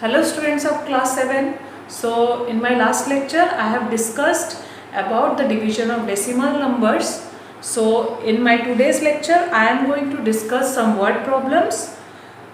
Hello students of class 7. So in my last lecture I have discussed about the division of decimal numbers. So in my today's lecture I am going to discuss some word problems.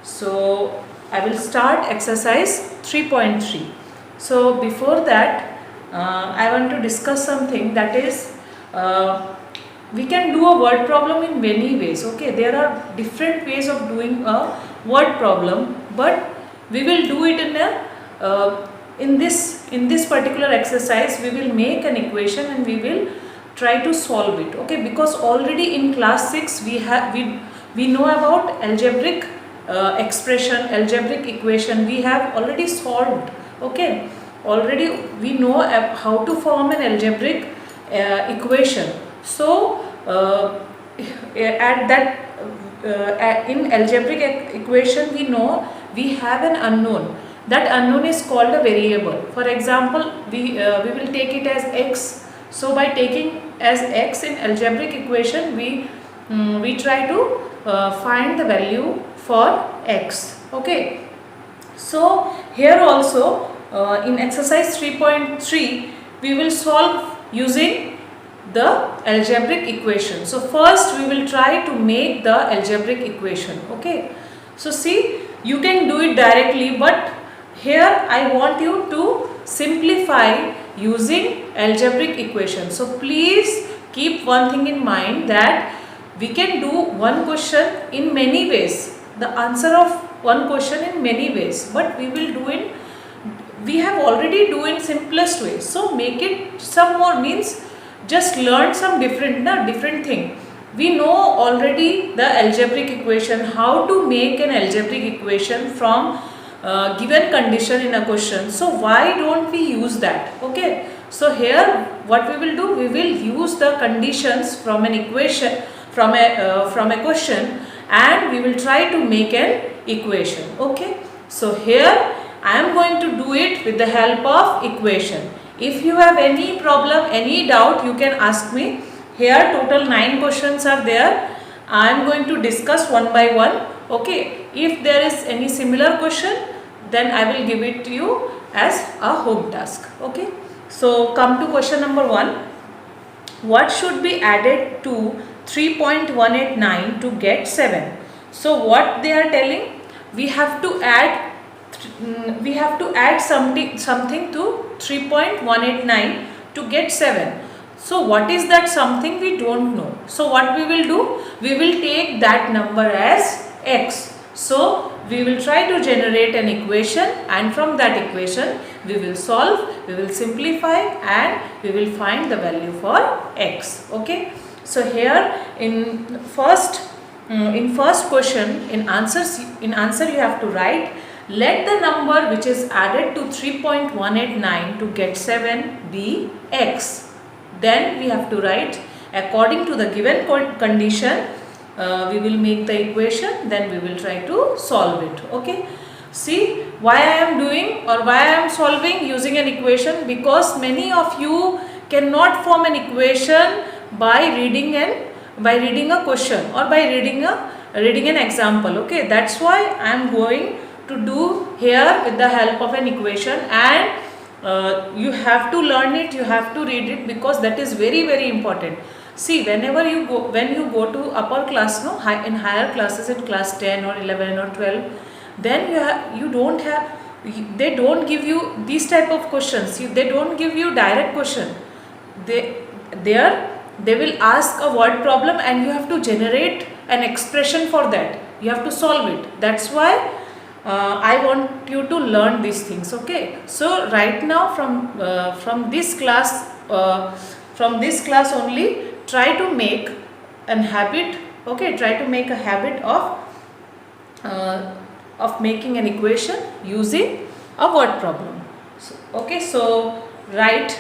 So I will start exercise 3.3. So before that I want to discuss something, that is we can do a word problem in many ways. Okay, there are different ways of doing a word problem, but we will do it in this particular exercise. We will make an equation and we will try to solve it. Okay, because already in class 6 we know about algebraic expression, algebraic equation we have already solved. Okay, already we know how to form an algebraic equation. So in algebraic equation we know we have an unknown. That unknown is called a variable. For example, we will take it as x. So by taking as x in algebraic equation, we try to find the value for x. Okay. So here also in exercise 3.3 we will solve using the algebraic equation. So first we will try to make the algebraic equation. Okay. So see, you can do it directly, but here I want you to simplify using algebraic equation. So please keep one thing in mind, that we can do one question in many ways, the answer of one question in many ways, but we have already do in simplest way. So make it some more, means just learn some different thing. We know already the algebraic equation, how to make an algebraic equation from given condition in a question. So why don't we use that? Okay, so here what we will do, we will use the conditions from an equation, from a question, and we will try to make an equation. Okay, so here I am going to do it with the help of equation. If you have any problem, any doubt, you can ask me. Here total 9 questions are there. I am going to discuss one by one. Okay, if there is any similar question, then I will give it to you as a home task. Okay, so come to question number 1. What should be added to 3.189 to get 7? So what they are telling, we have to add something to 3.189 to get 7. So what is that something? We don't know. So what we will do? We will take that number as x. So we will try to generate an equation, and from that equation we will solve, we will simplify, and we will find the value for x. Okay. So here in first question, in answer you have to write, let the number which is added to 3.189 to get 7 be x. Then we have to write, according to the given condition, we will make the equation, then we will try to solve it. Okay. See why I am doing, or why I am solving using an equation, because many of you cannot form an equation by reading a question or by reading an example. Okay, that's why I am going to do here with the help of an equation, and you have to learn it, you have to read it, because that is very important. See, when you go to upper class, in higher classes, in class 10 or 11 or 12, then they don't give you these type of questions. They don't give you direct question. They will ask a word problem, and you have to generate an expression for that. You have to solve it. That's why I want you to learn these things. Okay, so right now from this class only, try to make an habit. Okay, try to make a habit of making an equation using a word problem. So, okay, so write.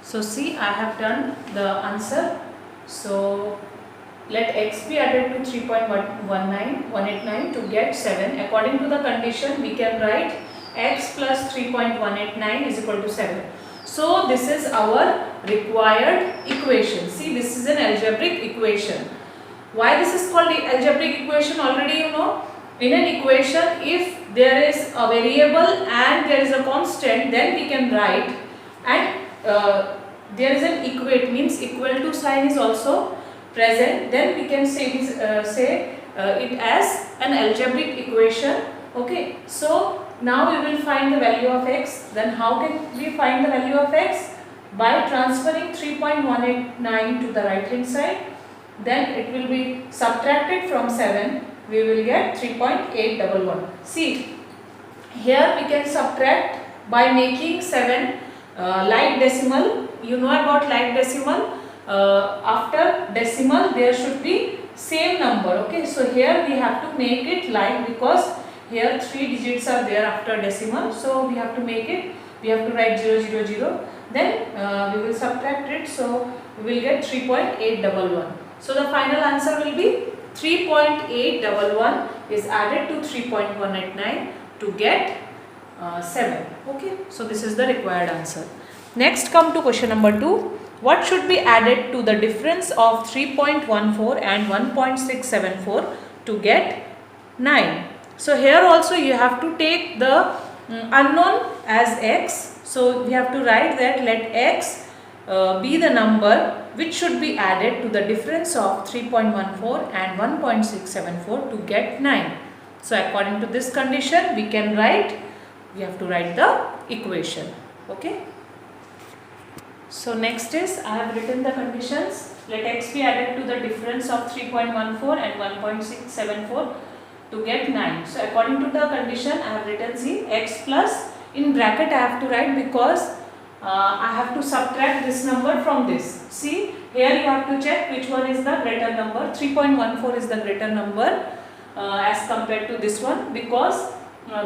So see, I have done the answer. So let x be added to 3.189 to get 7. According to the condition, we can write x plus 3.189 is equal to 7. So this is our required equation. See, this is an algebraic equation. Why this is called the algebraic equation? Already you know, in an equation, if there is a variable and there is a constant, then we can write, and there is an equate, means equal to sign is also present, then we can say it as an algebraic equation. Okay, so now we will find the value of x. Then how can we find the value of x? By transferring 3.189 to the right hand side, then it will be subtracted from 7, we will get 3.811. See, here we can subtract by making 7 like decimal. You know about like decimal. After decimal there should be same number. Okay, so here we have to make it like, because here 3 digits are there after decimal, so we have to make it, we have to write 000, then we will subtract it, so we will get 3.811. So the final answer will be 3.811 is added to 3.189 to get 7. Okay, so this is the required answer. Next, come to question number 2. What should be added to the difference of 3.14 and 1.674 to get 9? So here also you have to take the unknown as x. So we have to write that let x be the number which should be added to the difference of 3.14 and 1.674 to get 9. So according to this condition we have to write the equation. Okay. So next is, I have written the conditions. Let x be added to the difference of 3.14 and 1.674 to get 9. So according to the condition I have written, see, x plus, in bracket I have to write because I have to subtract this number from this. See, here you have to check which one is the greater number. 3.14 is the greater number as compared to this one, because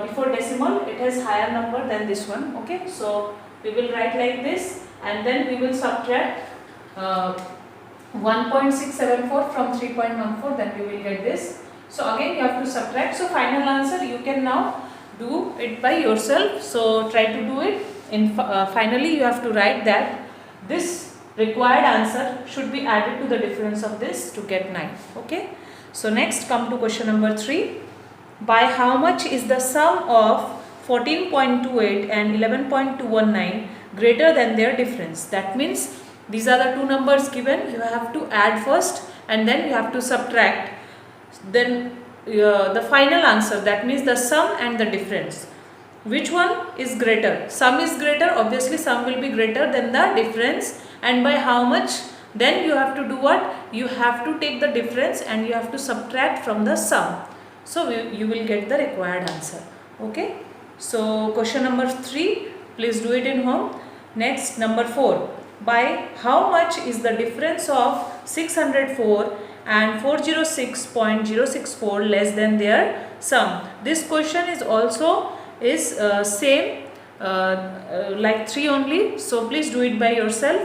before decimal it has higher number than this one. Okay, so we will write like this, and then we will subtract 1.674 from 3.14, then we will get this. So again you have to subtract. So final answer you can now do it by yourself. So try to do it. Finally you have to write that this required answer should be added to the difference of this to get 9. Okay. So next, come to question number 3. By how much is the sum of 14.28 and 11.219 greater than their difference? That means these are the two numbers given. You have to add first and then you have to subtract. Then the final answer, that means the sum and the difference. Which one is greater? Sum is greater, obviously sum will be greater than the difference. And by how much? Then you have to do what? You have to take the difference and you have to subtract from the sum. So you will get the required answer. Okay. So question number 3, please do it in home. Next, number 4. By how much is the difference of 604 and 406.064 less than their sum? This question is also same like 3 only. So please do it by yourself.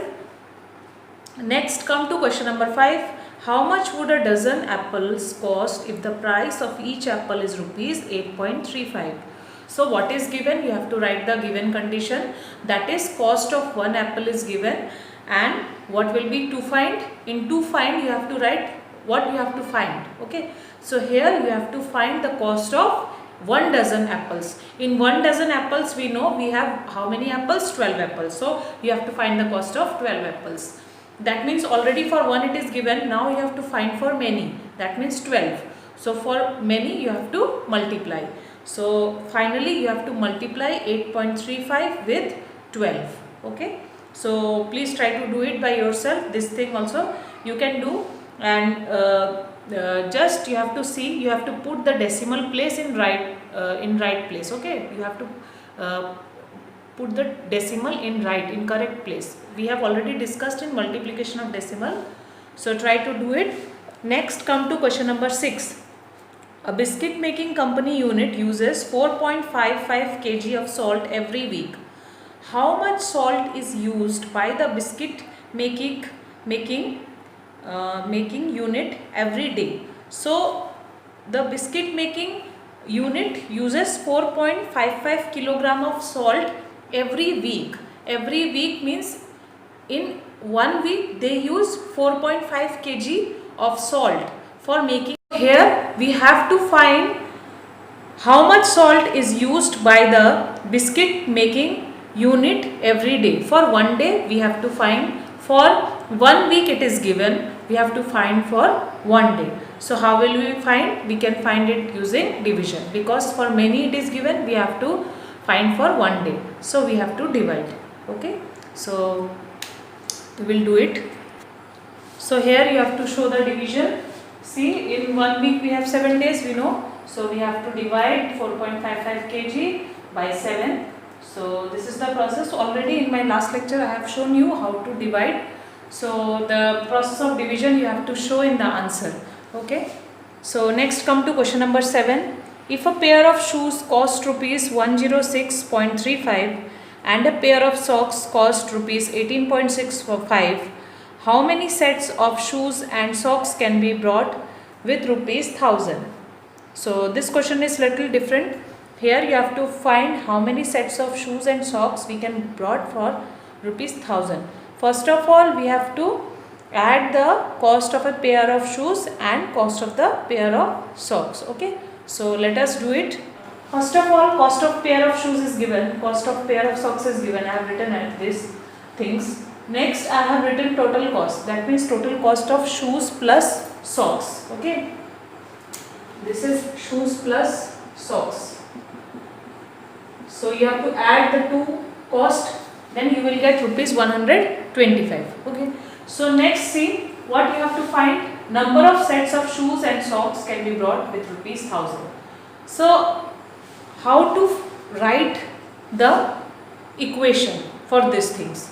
Next, come to question number 5. How much would a dozen apples cost if the price of each apple is rupees 8.35? So what is given? You have to write the given condition, that is cost of one apple is given, and what will be to find? In to find you have to write what you have to find. Okay. So here you have to find the cost of 1 dozen apples. In 1 dozen apples we know we have how many apples? 12 apples. So you have to find the cost of 12 apples. That means already for 1 it is given, now you have to find for many, that means 12. So for many you have to multiply. So finally you have to multiply 8.35 with 12. Okay. So please try to do it by yourself. This thing also you can do, and just you have to see, you have to put the decimal place in right place. Okay. You have to put the decimal in correct place. We have already discussed in multiplication of decimal. So try to do it. Next, come to question number 6. A biscuit making company unit uses 4.55 kg of salt every week. How much salt is used by the biscuit making unit every day? So the biscuit making unit uses 4.55 kilogram of salt every week. Every week means in 1 week they use 4.5 kg of salt for making. Here we have to find how much salt is used by the biscuit making unit every day? For one day we have to find, for 1 week it is given, we have to find for 1 day. So how will we find? We can find it using division, because for many it is given, we have to find for 1 day, so we have to divide. Okay, so we will do it. So here you have to show the division. See, in 1 week we have 7 days, we know, so we have to divide 4.55 kg by 7. So this is the process. Already in my last lecture I have shown you how to divide. So the process of division you have to show in the answer. Okay, so next come to question number 7. If a pair of shoes cost rupees 106.35 and a pair of socks cost rupees 18.65, how many sets of shoes and socks can be brought with rupees 1000? So this question is little different. Here you have to find how many sets of shoes and socks we can brought for rupees 1000. First of all, we have to add the cost of a pair of shoes and cost of the pair of socks. Okay, so let us do it. First of all, cost of pair of shoes is given, cost of pair of socks is given. I have written at these things. Next I have written total cost, that means total cost of shoes plus socks. Okay, this is shoes plus socks. So you have to add the two cost, then you will get rupees 125. Okay, so next see what you have to find. Number of sets of shoes and socks can be brought with rupees 1000. So how to write the equation for these things?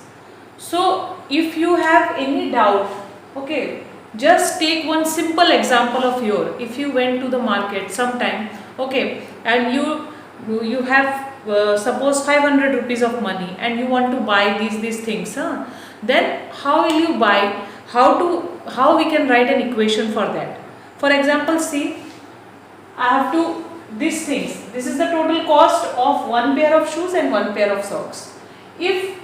So if you have any doubt, okay, just take one simple example of your. If you went to the market sometime, okay, and you have suppose 500 rupees of money and you want to buy these things, then how will you buy? How we can write an equation for that? For example, see, I have to these things. This is the total cost of one pair of shoes and one pair of socks. If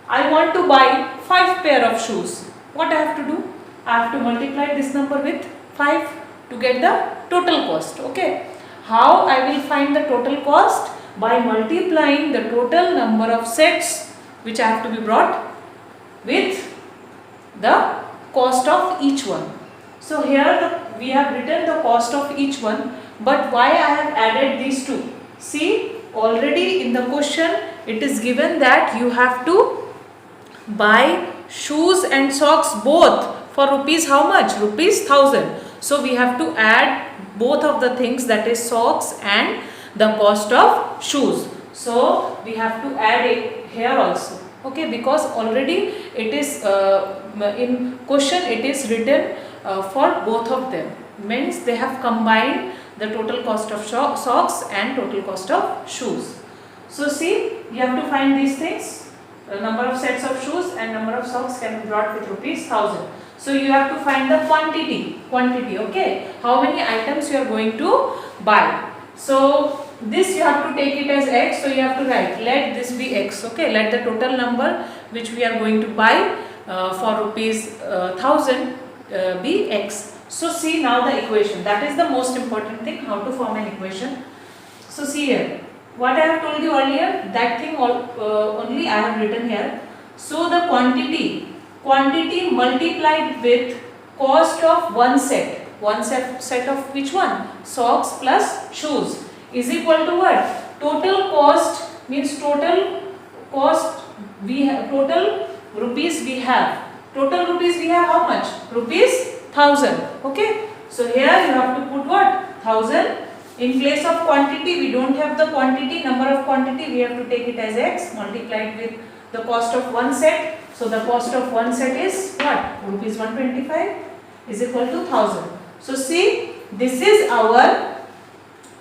I want to buy 5 pair of shoes, what I have to do? I have to multiply this number with 5 to get the total cost. Okay, how I will find the total cost? By multiplying the total number of sets which I have to be brought with the cost of each one. So here we have written the cost of each one, but why I have added these two? See, already in the question it is given that you have to buy shoes and socks both for rupees how much? Rupees 1000. So we have to add both of the things, that is socks and the cost of shoes. So we have to add it here also. Okay, because already it is in question it is written for both of them, means they have combined the total cost of socks and total cost of shoes. So see, you have to find these things. Number of sets of shoes and number of socks can be brought with rupees 1000. So you have to find the quantity. Okay, how many items you are going to buy. So this you have to take it as x, so you have to write let this be x. Okay, let the total number which we are going to buy for rupees 1000 be x. So see now the equation, that is the most important thing, how to form an equation. So see here, what I have told you earlier, that thing only I have written here. So the quantity multiplied with cost of one set of which one? Socks plus shoes is equal to what? Total cost means total cost we have, total rupees we have. Total rupees we have how much? Rupees 1000. Okay, so here you have to put what? 1000. In place of quantity, we don't have the quantity, number of quantity, we have to take it as x multiplied with the cost of one set. So the cost of one set is what? Rupees 125 is equal to 1000. So see, this is our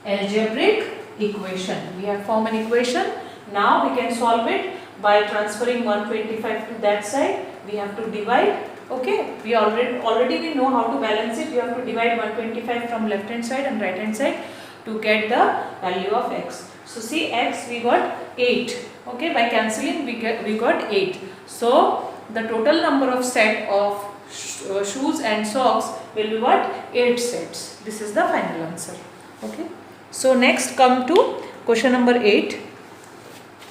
algebraic equation. We have formed an equation. Now we can solve it by transferring 125 to that side. We have to divide. Okay, we already we know how to balance it. We have to divide 125 from left hand side and right hand side to get the value of x. So see, x we got 8. Okay, by cancelling we got 8. So the total number of set of shoes and socks will be what? 8 sets. This is the final answer. Okay. So next come to question number 8.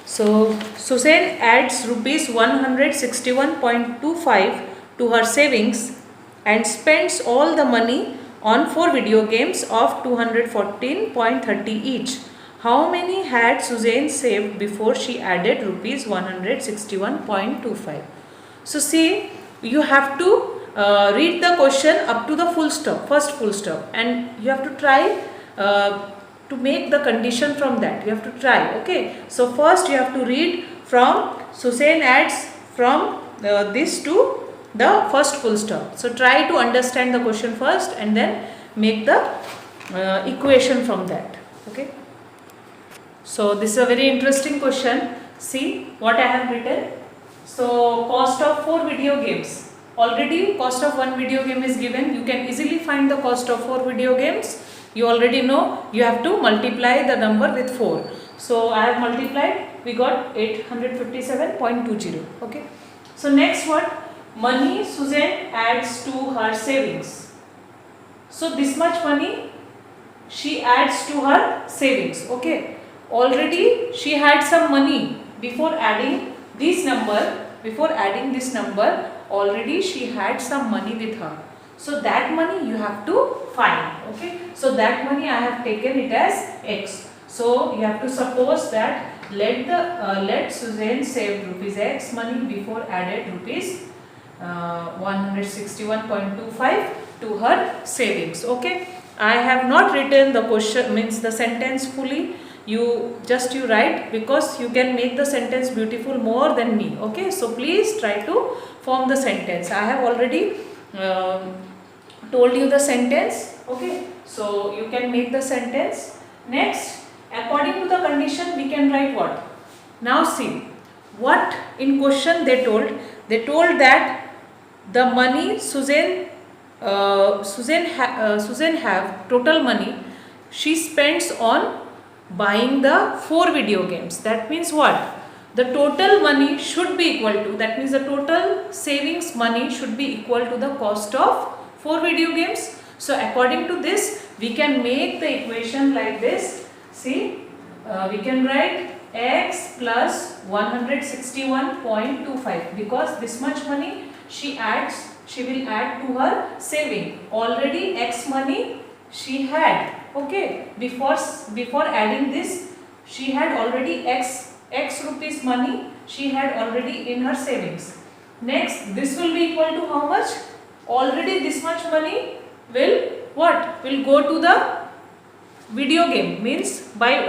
So Suzanne adds rupees 161.25 to her savings and spends all the money on 4 video games of 214.30 each. How many had Suzanne saved before she added rupees 161.25? So see, you have to read the question up to the full stop, first full stop, and you have to try to make the condition from that. You have to try. Okay. So first you have to read from Suzanne adds from this to the first full stop. So try to understand the question first and then make the equation from that. Okay. So this is a very interesting question. See what I have written. So cost of 4 video games. Already cost of one video game is given. You can easily find the cost of 4 video games. You already know you have to multiply the number with 4. So I have multiplied. We got 857.20. Okay. So next what? Money Suzanne adds to her savings. So this much money she adds to her savings. Okay. Already she had some money before adding this number. Already she had some money with her. So that money you have to find. Okay. So that money I have taken it as X. So you have to suppose that let Suzanne save rupees X money before added rupees 161.25 to her savings. Okay. I have not written the question, means the sentence fully. You write, because you can make the sentence beautiful more than me. Okay. So please try to form the sentence. I have already told you the sentence. Okay. So you can make the sentence. Next, according to the condition, we can write what? Now see, what in question they told that the money Suzanne have total money she spends on buying the 4 video games. That means what? The total money should be equal to, that means the total savings money should be equal to the cost of 4 video games. So according to this, we can make the equation like this. See, we can write X plus 161.25, because this much money she will add to her saving. Already X money she had. Okay, before adding this, she had already X rupees money she had already in her savings. Next, this will be equal to how much? Already this much money will what? Will go to the video game, means by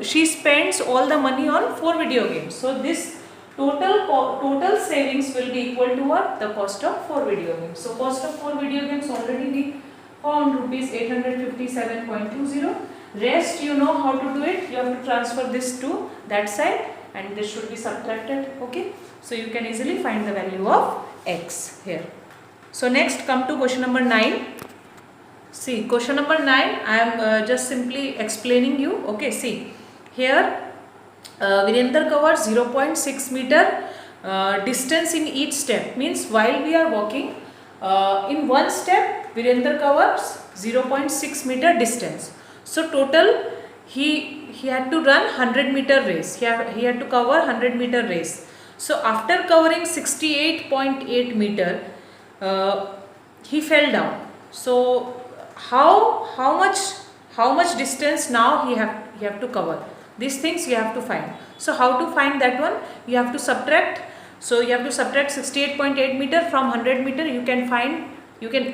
she spends all the money on 4 video games. So this total savings will be equal to what? The cost of 4 video games. So cost of 4 video games already we found rupees 857.20. Rest you know how to do it. You have to transfer this to that side and this should be subtracted. Okay. So you can easily find the value of X here. So next come to question number 9. See, question number 9 I am just simply explaining you. Okay, see here Virender covers 0.6 meter distance in each step, means while we are walking in one step Virender covers 0.6 meter distance. So total he had to run 100 meter race. He had to cover 100 meter race. So after covering 68.8 meter he fell down. So how much distance now he have to cover? These things you have to find. So how to find that one? You have to subtract. So you have to subtract 68.8 meter from 100 meter. You can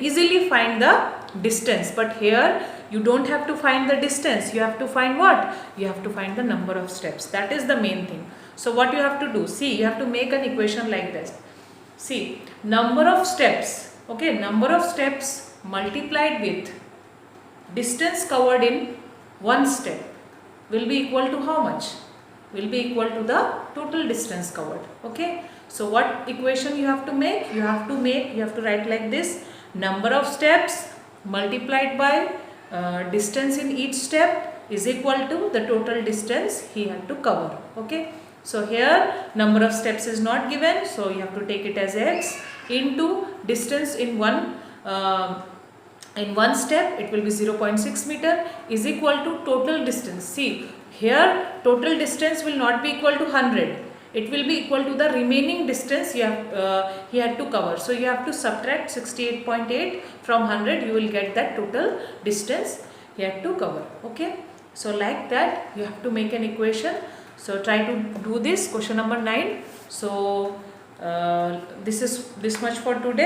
easily find the distance. But here you don't have to find the distance. You have to find what? You have to find the number of steps. That is the main thing. So what you have to do? See, you have to make an equation like this. See, number of steps. Okay, number of steps multiplied with distance covered in one step will be equal to how much? Will be equal to the total distance covered. Okay. So what equation you have to make? You have to write like this: number of steps multiplied by distance in each step is equal to the total distance he had to cover. Okay. So here number of steps is not given, so you have to take it as X into distance in one in one step it will be 0.6 meter is equal to total distance. See here total distance will not be equal to 100, it will be equal to the remaining distance he had to cover. So you have to subtract 68.8 from 100, you will get that total distance he had to cover. Okay, so like that you have to make an equation. So try to do this question number 9. So this is this much for today.